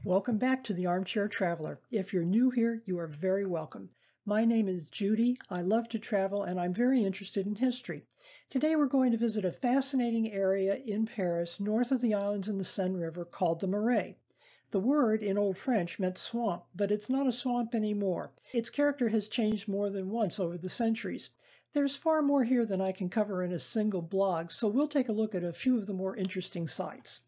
Welcome back to the Armchair Traveler. If you're new here, you are very welcome. My name is Judy. I love to travel and I'm very interested in history. Today we're going to visit a fascinating area in Paris, north of the islands in the Seine River, called the Marais. The word in Old French meant swamp, but it's not a swamp anymore. Its character has changed more than once over the centuries. There's far more here than I can cover in a single blog, so we'll take a look at a few of the more interesting sites.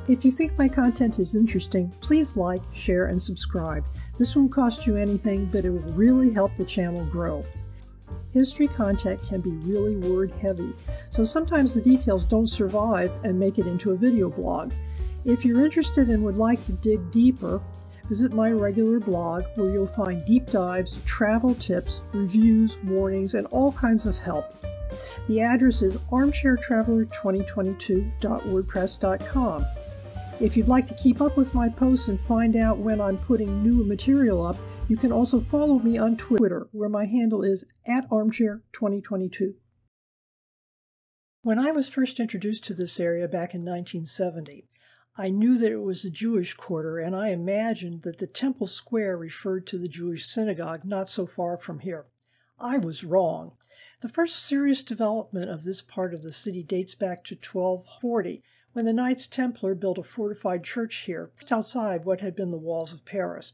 If you think my content is interesting, please like, share, and subscribe. This won't cost you anything, but it will really help the channel grow. History content can be really word-heavy, so sometimes the details don't survive and make it into a video blog. If you're interested and would like to dig deeper, visit my regular blog where you'll find deep dives, travel tips, reviews, warnings, and all kinds of help. The address is armchairtraveler2022.wordpress.com. If you'd like to keep up with my posts and find out when I'm putting new material up, you can also follow me on Twitter, where my handle is @armchair2022. When I was first introduced to this area back in 1970, I knew that it was the Jewish quarter, and I imagined that the Temple Square referred to the Jewish Synagogue not so far from here. I was wrong. The first serious development of this part of the city dates back to 1240, when the Knights Templar built a fortified church here, just outside what had been the walls of Paris.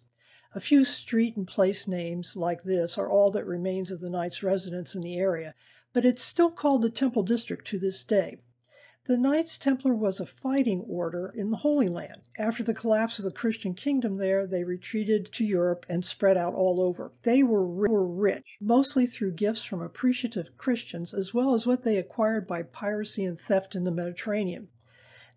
A few street and place names like this are all that remains of the Knights' residence in the area, but it's still called the Temple District to this day. The Knights Templar was a fighting order in the Holy Land. After the collapse of the Christian kingdom there, they retreated to Europe and spread out all over. They were rich, mostly through gifts from appreciative Christians, as well as what they acquired by piracy and theft in the Mediterranean.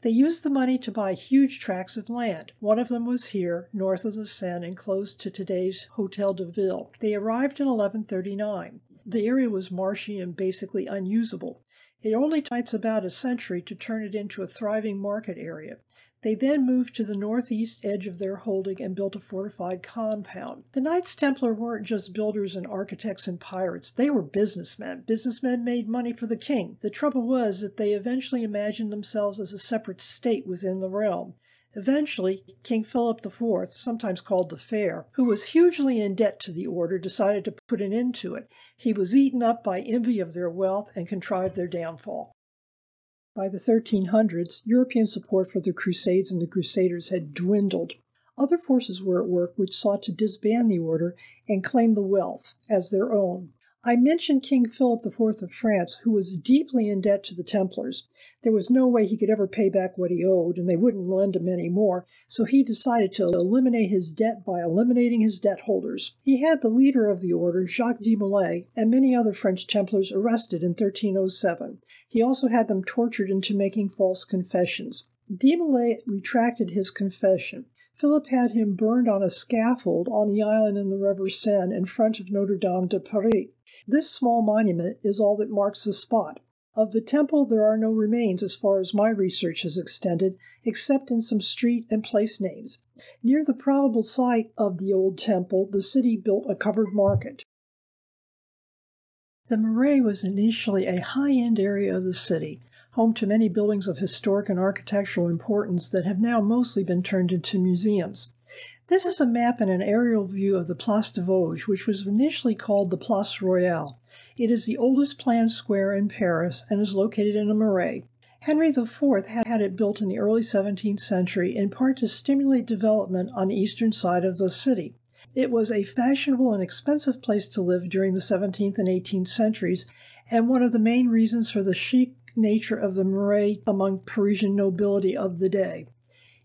They used the money to buy huge tracts of land. One of them was here, north of the Seine and close to today's Hôtel de Ville. They arrived in 1139. The area was marshy and basically unusable. It only took about a century to turn it into a thriving market area. They then moved to the northeast edge of their holding and built a fortified compound. The Knights Templar weren't just builders and architects and pirates. They were businessmen. Businessmen made money for the king. The trouble was that they eventually imagined themselves as a separate state within the realm. Eventually, King Philip IV, sometimes called the Fair, who was hugely in debt to the order, decided to put an end to it. He was eaten up by envy of their wealth and contrived their downfall. By the 1300s, European support for the Crusades and the Crusaders had dwindled. Other forces were at work which sought to disband the order and claim the wealth as their own. I mentioned King Philip IV of France, who was deeply in debt to the Templars. There was no way he could ever pay back what he owed, and they wouldn't lend him any more, so he decided to eliminate his debt by eliminating his debt holders. He had the leader of the order, Jacques de Marais, and many other French Templars arrested in 1307. He also had them tortured into making false confessions. De Marais retracted his confession. Philip had him burned on a scaffold on the island in the River Seine in front of Notre Dame de Paris. This small monument is all that marks the spot. Of the temple, there are no remains as far as my research has extended, except in some street and place names. Near the probable site of the old temple, the city built a covered market. The Marais was initially a high-end area of the city, home to many buildings of historic and architectural importance that have now mostly been turned into museums. This is a map and an aerial view of the Place de Vosges, which was initially called the Place Royale. It is the oldest planned square in Paris and is located in a marais. Henry IV had it built in the early 17th century, in part to stimulate development on the eastern side of the city. It was a fashionable and expensive place to live during the 17th and 18th centuries, and one of the main reasons for the chic nature of the Marais among Parisian nobility of the day.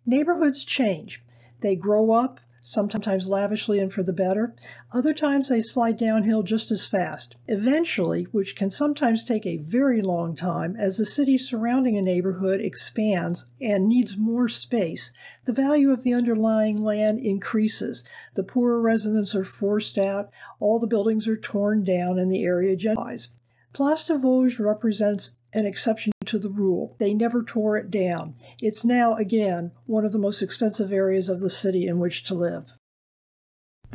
Neighborhoods change. They grow up, sometimes lavishly and for the better. Other times they slide downhill just as fast. Eventually, which can sometimes take a very long time, as the city surrounding a neighborhood expands and needs more space, the value of the underlying land increases. The poorer residents are forced out, all the buildings are torn down, and the area gentrifies. Place de Vosges represents an exception to the rule. They never tore it down. It's now, again, one of the most expensive areas of the city in which to live.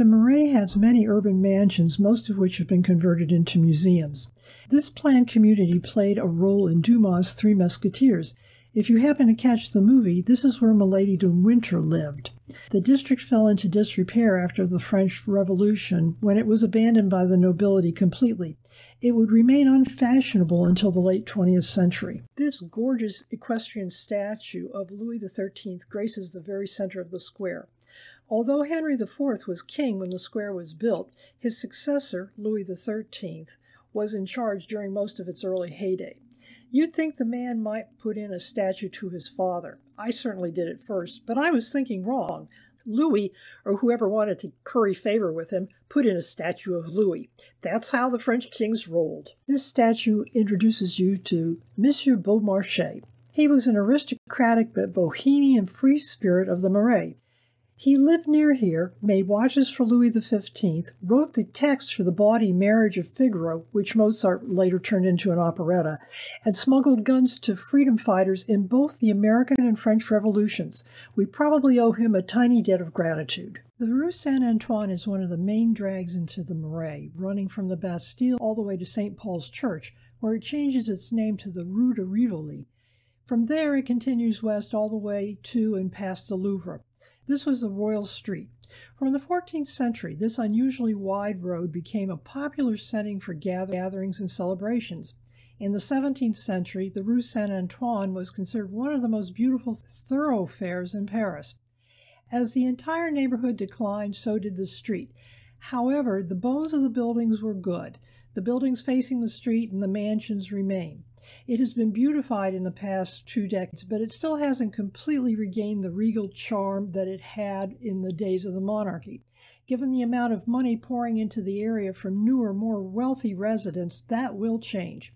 The Marais has many urban mansions, most of which have been converted into museums. This planned community played a role in Dumas' Three Musketeers. If you happen to catch the movie, this is where Milady de Winter lived. The district fell into disrepair after the French Revolution, when it was abandoned by the nobility completely. It would remain unfashionable until the late 20th century. This gorgeous equestrian statue of Louis XIII graces the very center of the square. Although Henry IV was king when the square was built, his successor, Louis XIII, was in charge during most of its early heyday. You'd think the man might put in a statue to his father. I certainly did at first, but I was thinking wrong. Louis, or whoever wanted to curry favor with him, put in a statue of Louis. That's how the French kings rolled. This statue introduces you to Monsieur Beaumarchais. He was an aristocratic but bohemian free spirit of the Marais. He lived near here, made watches for Louis XV, wrote the text for the bawdy Marriage of Figaro, which Mozart later turned into an operetta, and smuggled guns to freedom fighters in both the American and French revolutions. We probably owe him a tiny debt of gratitude. The Rue Saint-Antoine is one of the main drags into the Marais, running from the Bastille all the way to St. Paul's Church, where it changes its name to the Rue de Rivoli. From there, it continues west all the way to and past the Louvre. This was the Royal Street. From the 14th century, this unusually wide road became a popular setting for gatherings and celebrations. In the 17th century, the Rue Saint-Antoine was considered one of the most beautiful thoroughfares in Paris. As the entire neighborhood declined, so did the street. However, the bones of the buildings were good. The buildings facing the street and the mansions remain. It has been beautified in the past 2 decades, but it still hasn't completely regained the regal charm that it had in the days of the monarchy. Given the amount of money pouring into the area from newer, more wealthy residents, that will change.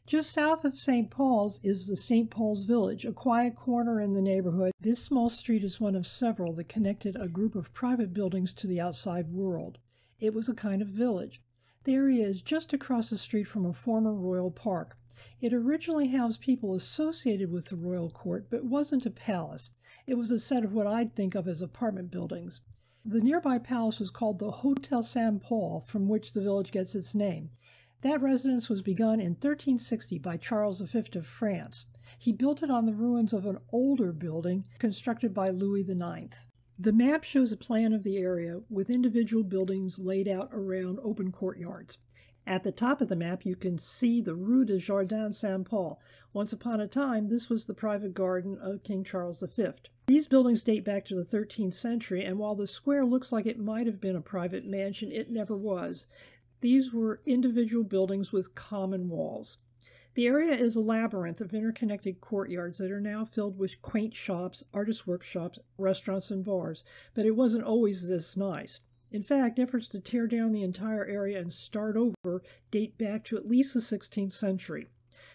Just south of St. Paul's is the St. Paul's Village, a quiet corner in the neighborhood. This small street is one of several that connected a group of private buildings to the outside world. It was a kind of village. The area is just across the street from a former royal park. It originally housed people associated with the royal court, but wasn't a palace. It was a set of what I'd think of as apartment buildings. The nearby palace was called the Hôtel Saint-Paul, from which the village gets its name. That residence was begun in 1360 by Charles V of France. He built it on the ruins of an older building constructed by Louis IX. The map shows a plan of the area with individual buildings laid out around open courtyards. At the top of the map, you can see the Rue de Jardin Saint-Paul. Once upon a time, this was the private garden of King Charles V. These buildings date back to the 13th century, and while the square looks like it might have been a private mansion, it never was. These were individual buildings with common walls. The area is a labyrinth of interconnected courtyards that are now filled with quaint shops, artist workshops, restaurants, and bars, but it wasn't always this nice. In fact, efforts to tear down the entire area and start over date back to at least the 16th century.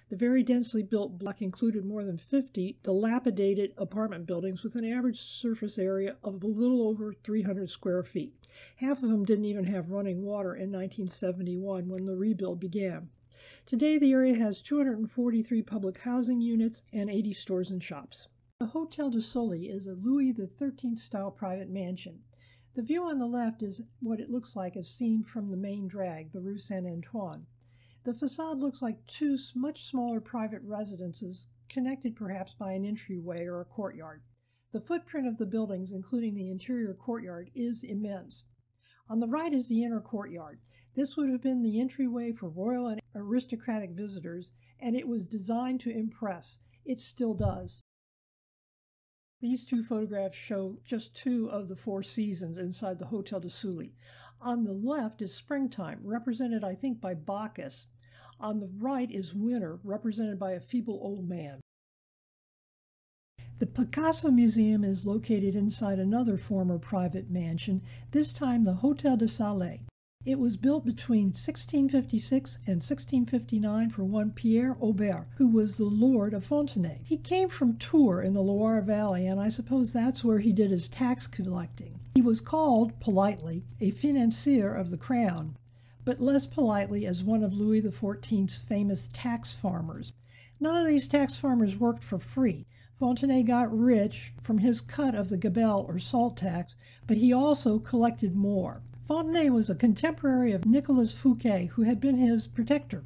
The very densely built block included more than 50 dilapidated apartment buildings with an average surface area of a little over 300 square feet. Half of them didn't even have running water in 1971 when the rebuild began. Today, the area has 243 public housing units and 80 stores and shops. The Hôtel du Soleil is a Louis XIII-style private mansion. The view on the left is what it looks like as seen from the main drag, the Rue Saint-Antoine. The facade looks like 2 much smaller private residences, connected perhaps by an entryway or a courtyard. The footprint of the buildings, including the interior courtyard, is immense. On the right is the inner courtyard. This would have been the entryway for royal and aristocratic visitors, and it was designed to impress. It still does. These 2 photographs show just 2 of the 4 seasons inside the Hôtel du Soleil. On the left is springtime, represented, I think, by Bacchus. On the right is winter, represented by a feeble old man. The Picasso Museum is located inside another former private mansion, this time the Hôtel de Salé. It was built between 1656 and 1659 for one Pierre Aubert, who was the lord of Fontenay. He came from Tours in the Loire Valley, and I suppose that's where he did his tax collecting. He was called, politely, a financier of the crown, but less politely as one of Louis XIV's famous tax farmers. None of these tax farmers worked for free. Fontenay got rich from his cut of the gabelle or salt tax, but he also collected more. Fontenay was a contemporary of Nicolas Fouquet, who had been his protector.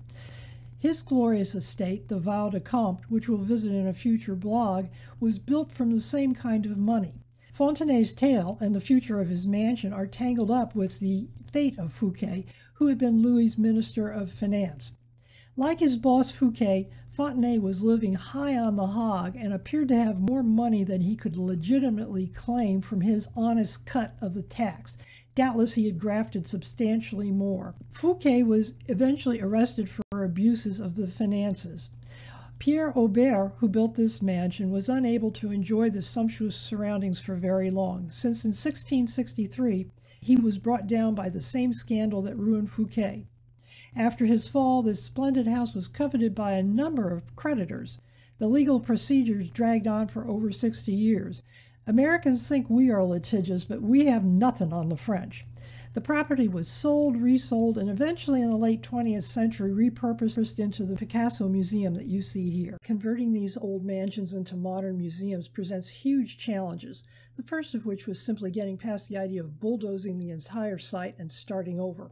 His glorious estate, the Val de Comte, which we'll visit in a future blog, was built from the same kind of money. Fontenay's tale and the future of his mansion are tangled up with the fate of Fouquet, who had been Louis's Minister of Finance. Like his boss Fouquet, Fontenay was living high on the hog and appeared to have more money than he could legitimately claim from his honest cut of the tax. Doubtless he had grafted substantially more. Fouquet was eventually arrested for abuses of the finances. Pierre Aubert, who built this mansion, was unable to enjoy the sumptuous surroundings for very long, since in 1663 he was brought down by the same scandal that ruined Fouquet. After his fall, this splendid house was coveted by a number of creditors. The legal procedures dragged on for over 60 years. Americans think we are litigious, but we have nothing on the French. The property was sold, resold, and eventually in the late 20th century repurposed into the Picasso Museum that you see here. Converting these old mansions into modern museums presents huge challenges, the first of which was simply getting past the idea of bulldozing the entire site and starting over.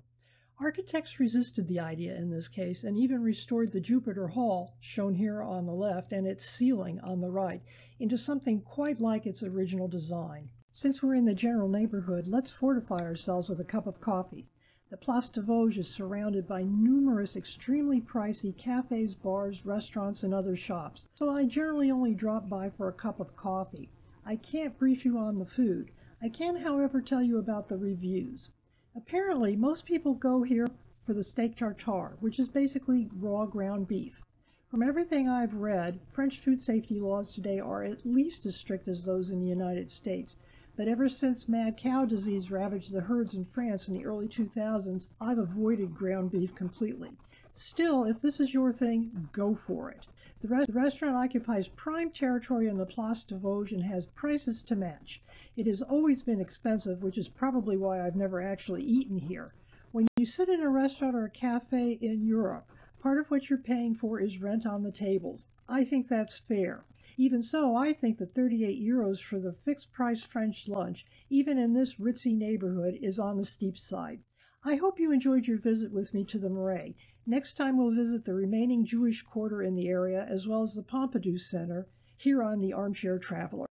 Architects resisted the idea in this case and even restored the Jupiter Hall, shown here on the left, and its ceiling on the right, into something quite like its original design. Since we're in the general neighborhood, let's fortify ourselves with a cup of coffee. The Place de Vosges is surrounded by numerous extremely pricey cafes, bars, restaurants, and other shops, so I generally only drop by for a cup of coffee. I can't brief you on the food. I can, however, tell you about the reviews. Apparently, most people go here for the steak tartare, which is basically raw ground beef. From everything I've read, French food safety laws today are at least as strict as those in the United States. But ever since mad cow disease ravaged the herds in France in the early 2000s, I've avoided ground beef completely. Still, if this is your thing, go for it. The restaurant occupies prime territory on the Place de Vosges and has prices to match. It has always been expensive, which is probably why I've never actually eaten here. When you sit in a restaurant or a cafe in Europe, part of what you're paying for is rent on the tables. I think that's fair. Even so, I think that 38 euros for the fixed-price French lunch, even in this ritzy neighborhood, is on the steep side. I hope you enjoyed your visit with me to the Marais. Next time we'll visit the remaining Jewish quarter in the area, as well as the Pompidou Center, here on the Armchair Traveler.